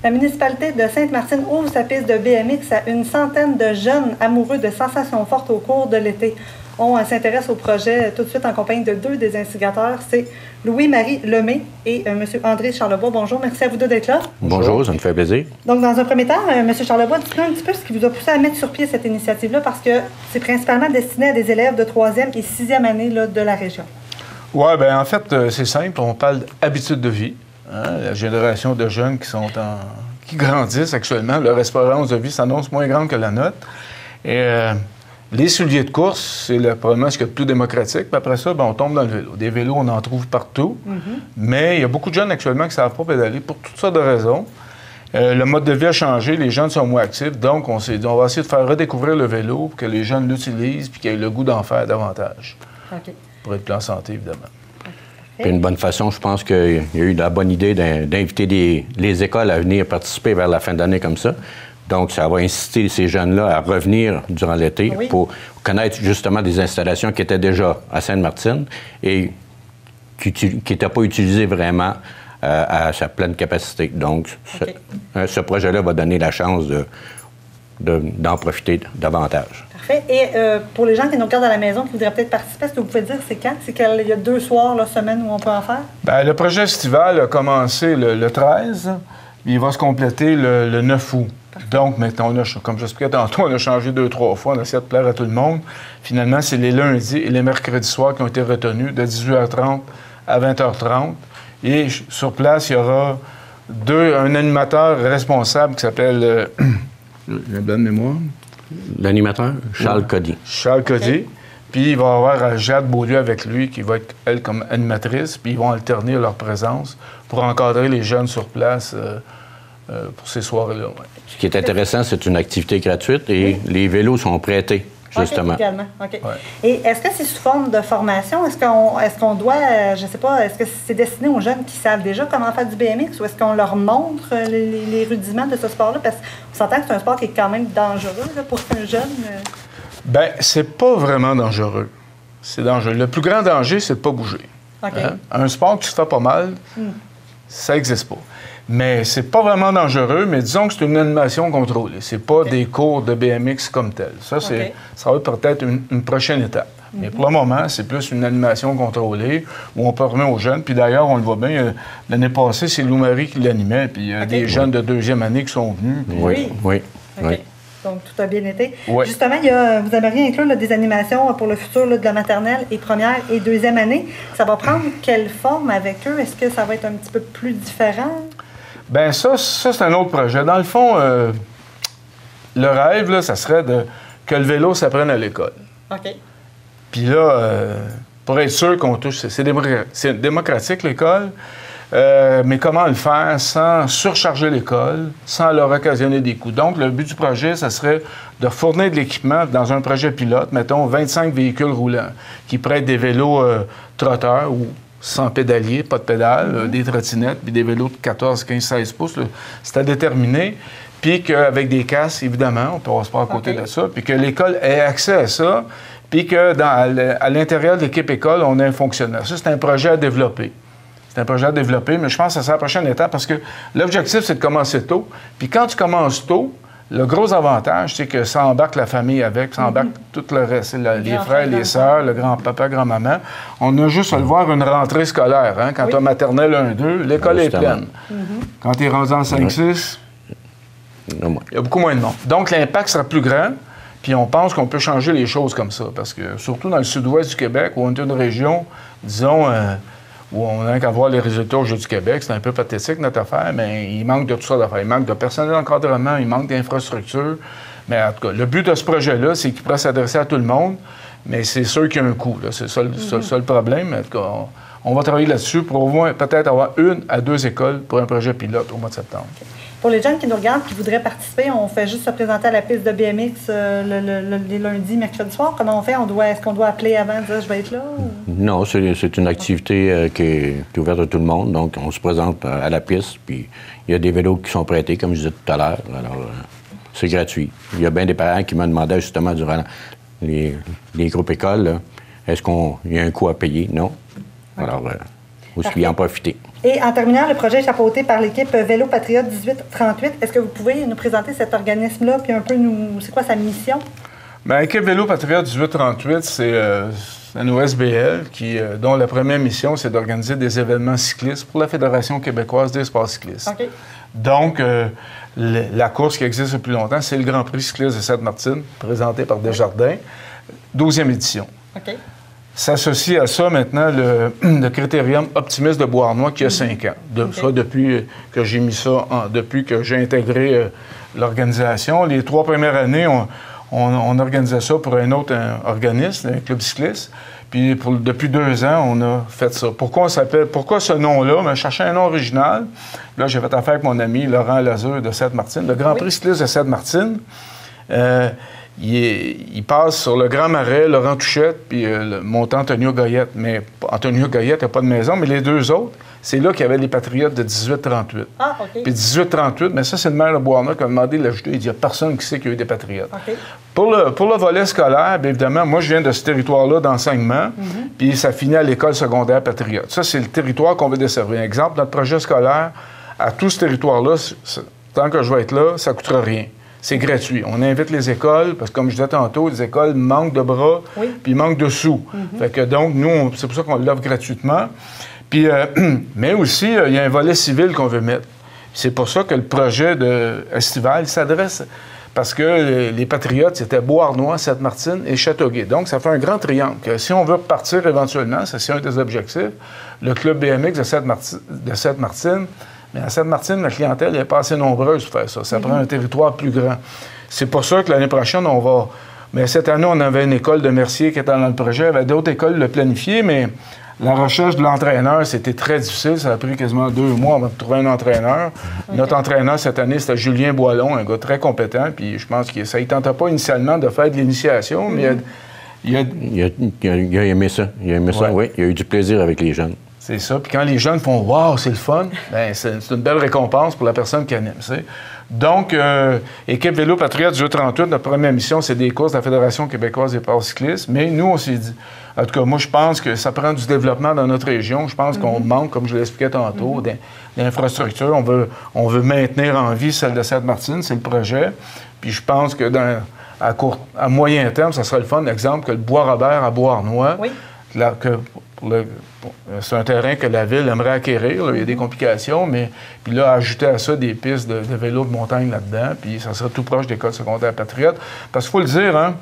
La municipalité de Sainte-Martine ouvre sa piste de BMX à une centaine de jeunes amoureux de sensations fortes au cours de l'été. On s'intéresse au projet tout de suite en compagnie de deux des instigateurs. C'est Louis-Marie Lemay et M. André Charlebois. Bonjour, merci à vous deux d'être là. Bonjour, ça me fait plaisir. Donc, dans un premier temps, M. Charlebois, dites-nous un petit peu ce qui vous a poussé à mettre sur pied cette initiative-là, parce que c'est principalement destiné à des élèves de 3e et 6e année là, de la région. Oui, bien en fait, c'est simple. On parle d'habitude de vie. Hein? La génération de jeunes qui grandissent actuellement, leur espérance de vie s'annonce moins grande que la nôtre. Et les souliers de course, c'est probablement ce qu'il y a de plus démocratique. Puis après ça, bien, on tombe dans le vélo. Des vélos, on en trouve partout. Mais il y a beaucoup de jeunes actuellement qui ne savent pas pédaler pour toutes sortes de raisons. Le mode de vie a changé, les jeunes sont moins actifs. Donc, on s'est dit, on va essayer de faire redécouvrir le vélo pour que les jeunes l'utilisent puis qu'ils aient le goût d'en faire davantage. OK. Pour être plus en santé, évidemment. Puis une bonne façon, je pense qu'il y a eu la bonne idée d'inviter les écoles à venir participer vers la fin d'année comme ça. Donc, ça va inciter ces jeunes-là à revenir durant l'été pour connaître justement des installations qui étaient déjà à Sainte-Martine et qui n'étaient pas utilisées vraiment à sa pleine capacité. Donc, ce projet-là va donner la chance d'en profiter davantage. Parfait. Et pour les gens qui nous regardent à la maison, qui voudraient peut-être participer, est-ce que vous pouvez dire c'est quand? C'est qu'il y a 2 soirs, la semaine où on peut en faire? Bien, le projet estival a commencé le 13, puis il va se compléter le 9 août. Donc, maintenant, comme j'expliquais tantôt, on a changé 2-3 fois, on a essayé de plaire à tout le monde. Finalement, c'est les lundis et les mercredis soirs qui ont été retenus, de 18h30 à 20h30. Et sur place, il y aura un animateur responsable qui s'appelle... j'ai une bonne mémoire. L'animateur, Charles Cody. Charles Cody. Puis il va y avoir Jade Beaulieu avec lui, qui va être, elle, comme animatrice. Puis ils vont alterner leur présence pour encadrer les jeunes sur place pour ces soirées-là. Ouais. Ce qui est intéressant, c'est une activité gratuite et les vélos sont prêtés, justement. Également. OK. Ouais. Et est-ce que c'est sous forme de formation? Est-ce qu'on doit, je ne sais pas, est-ce que c'est destiné aux jeunes qui savent déjà comment faire du BMX ou est-ce qu'on leur montre les rudiments de ce sport-là? Parce qu'on s'entend que c'est un sport qui est quand même dangereux là, pour un jeune. Bien, c'est pas vraiment dangereux. C'est dangereux. Le plus grand danger, c'est de ne pas bouger. Okay. Hein? Un sport qui se fait pas mal, ça n'existe pas. Mais c'est pas vraiment dangereux, mais disons que c'est une animation contrôlée. C'est pas des cours de BMX comme tel. Ça, ça va être peut-être une prochaine étape. Mais pour le moment, c'est plus une animation contrôlée où on permet aux jeunes. Puis d'ailleurs, on le voit bien, l'année passée, c'est Louis-Marie qui l'animait. Puis il y a des jeunes de 2e année qui sont venus. Puis, oui. Donc, tout a bien été. Oui. Justement, vous aimeriez inclure là, des animations pour le futur là, de la maternelle et 1re et 2e année. Ça va prendre quelle forme avec eux? Est-ce que ça va être un petit peu plus différent? Bien, ça c'est un autre projet. Dans le fond, le rêve, là, ça serait que le vélo s'apprenne à l'école. OK. Puis là, pour être sûr qu'on touche... C'est démocratique, l'école, mais comment le faire sans surcharger l'école, sans leur occasionner des coûts? Donc, le but du projet, ça serait de fournir de l'équipement dans un projet pilote, mettons 25 véhicules roulants, qui prêtent des vélos trotteurs ou sans pédalier, pas de pédale, des trottinettes, puis des vélos de 14, 15, 16 pouces. C'est à déterminer. Puis qu'avec des casques, évidemment, on ne passe pas à côté de ça, puis que l'école ait accès à ça, puis qu'à l'intérieur de l'équipe école, on ait un fonctionnaire. Ça, c'est un projet à développer. C'est un projet à développer, mais je pense que ça sera la prochaine étape parce que l'objectif, c'est de commencer tôt. Puis quand tu commences tôt, le gros avantage, c'est que ça embarque la famille avec, ça embarque tout le reste, les frères, les sœurs, le grand-papa, grand-maman. On a juste à le voir une rentrée scolaire. Hein? Quand tu as maternelle 1-2, l'école est pleine. Quand tu es rendu en 5-6, il y a beaucoup moins de monde. Donc, l'impact sera plus grand, puis on pense qu'on peut changer les choses comme ça. Parce que, surtout dans le sud-ouest du Québec, où on est une région, disons, où on n'a qu'à voir les résultats au Jeux du Québec. C'est un peu pathétique, notre affaire, mais il manque de tout ça d'affaires. Il manque de personnel d'encadrement, il manque d'infrastructures. Mais en tout cas, le but de ce projet-là, c'est qu'il pourra s'adresser à tout le monde, mais c'est sûr qu'il y a un coût. C'est ça, le problème. En tout cas, on va travailler là-dessus pour au moins peut-être avoir 1 à 2 écoles pour un projet pilote au mois de septembre. Okay. Pour les jeunes qui nous regardent, qui voudraient participer, on fait juste se présenter à la piste de BMX les lundis, mercredis soirs. Comment on fait? Est-ce qu'on doit appeler avant, dire je vais être là? Ou... Non, c'est une activité qui est ouverte à tout le monde. Donc, on se présente à la piste, puis il y a des vélos qui sont prêtés, comme je disais tout à l'heure. Alors, c'est gratuit. Il y a bien des parents qui m'ont demandé justement durant les groupes écoles, est-ce qu'il y a un coût à payer? Non. Alors, aussi en profiter. Et en terminant, le projet est chapeauté par l'équipe Vélo Patriote 1838. Est-ce que vous pouvez nous présenter cet organisme-là, puis un peu c'est quoi sa mission? Bien, l'équipe Vélo Patriote 1838, c'est une OSBL dont la première mission, c'est d'organiser des événements cyclistes pour la Fédération québécoise des sports cyclistes. Okay. Donc, la course qui existe depuis longtemps, c'est le Grand Prix cycliste de Sainte-Martine, présenté par Desjardins, 12e édition. Okay. S'associe à ça maintenant le Critérium Optimiste de Beauharnois qui a 5 ans. Ça, depuis que j'ai mis ça, depuis que j'ai intégré l'organisation. Les 3 premières années, on organisait ça pour un autre organisme, un club cycliste. Puis depuis 2 ans, on a fait ça. Pourquoi ce nom-là? Je cherchais un nom original. Là, j'ai fait affaire avec mon ami Laurent Lazure de Sainte-Martine. Le Grand Prix cycliste de Sainte-Martine, il passe sur le Grand Marais, Laurent Touchette, puis le montant Antonio Goyette. Mais Antonio Goyette n'a pas de maison, mais les 2 autres, c'est là qu'il y avait les Patriotes de 1838. Ah, OK. Puis 1838, mais ça, c'est le maire de Beauharnois qui a demandé de l'ajouter. Il dit, il n'y a personne qui sait qu'il y a eu des Patriotes. Okay. Pour le volet scolaire, bien évidemment, moi, je viens de ce territoire-là d'enseignement, puis ça finit à l'école secondaire Patriote. Ça, c'est le territoire qu'on veut desservir. Exemple, notre projet scolaire, à tout ce territoire-là, tant que je vais être là, ça ne coûtera rien. C'est gratuit. On invite les écoles, parce que comme je disais tantôt, les écoles manquent de bras, puis manquent de sous. Fait que donc, nous, c'est pour ça qu'on l'offre gratuitement. Puis, mais aussi, il y a un volet civil qu'on veut mettre. C'est pour ça que le projet estival s'adresse, parce que les Patriotes, c'était Beauharnois, Sainte-Martine et Châteauguay. Donc, ça fait un grand triangle. Si on veut repartir éventuellement, c'est un des objectifs, le club BMX de Sainte-Martine, mais à Sainte-Martine, la clientèle n'est pas assez nombreuse pour faire ça. Ça prend un territoire plus grand. C'est pour ça que l'année prochaine, on va... Mais cette année, on avait une école de Mercier qui était dans le projet. Il y avait d'autres écoles le planifier, mais la recherche de l'entraîneur, c'était très difficile. Ça a pris quasiment 2 mois avant de trouver un entraîneur. Okay. Notre entraîneur cette année, c'était Julien Boilon, un gars très compétent. Puis je pense que ça ne tentait pas initialement de faire de l'initiation, mais il a aimé ça. Il a aimé ça, oui. Il a eu du plaisir avec les jeunes. C'est ça. Puis quand les jeunes font « Wow, c'est le fun », bien, c'est une belle récompense pour la personne qui anime. T'sais. Donc, équipe Vélo Patriote 1838, notre première mission, c'est des courses de la Fédération québécoise des sports cyclistes. Mais nous, on s'est dit... En tout cas, moi, je pense que ça prend du développement dans notre région. Je pense qu'on manque, comme je l'expliquais tantôt, d'infrastructures. On veut maintenir en vie celle de Sainte-Martine, c'est le projet. Puis je pense que à moyen terme, ça serait le fun, exemple, que le Bois-Robert à Beauharnois, c'est un terrain que la Ville aimerait acquérir. Là, il y a des complications, mais puis là, ajouter à ça des pistes de vélo de montagne là-dedans, puis ça serait tout proche de l'école secondaire Patriote. Parce qu'il faut le dire, hein,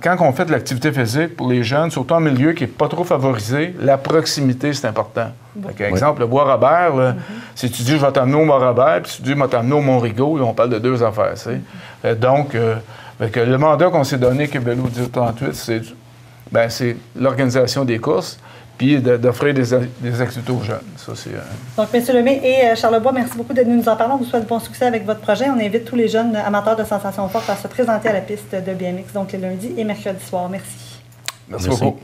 quand on fait de l'activité physique pour les jeunes, surtout en milieu qui n'est pas trop favorisé, la proximité, c'est important. Par exemple, le Bois-Robert, si tu dis je vais t'amener au Bois-Robert, puis si tu dis je vais t'amener au Mont-Rigaud, on parle de 2 affaires. Donc, le mandat qu'on s'est donné, que Vélo 1838, c'est l'organisation des courses, puis d'offrir des activités aux jeunes. Ça, Donc, M. Lemay et Charles Bois, merci beaucoup de nous en parler. On vous souhaite bon succès avec votre projet. On invite tous les jeunes amateurs de sensations fortes à se présenter à la piste de BMX, donc les lundis et mercredis soirs. Merci. Merci beaucoup.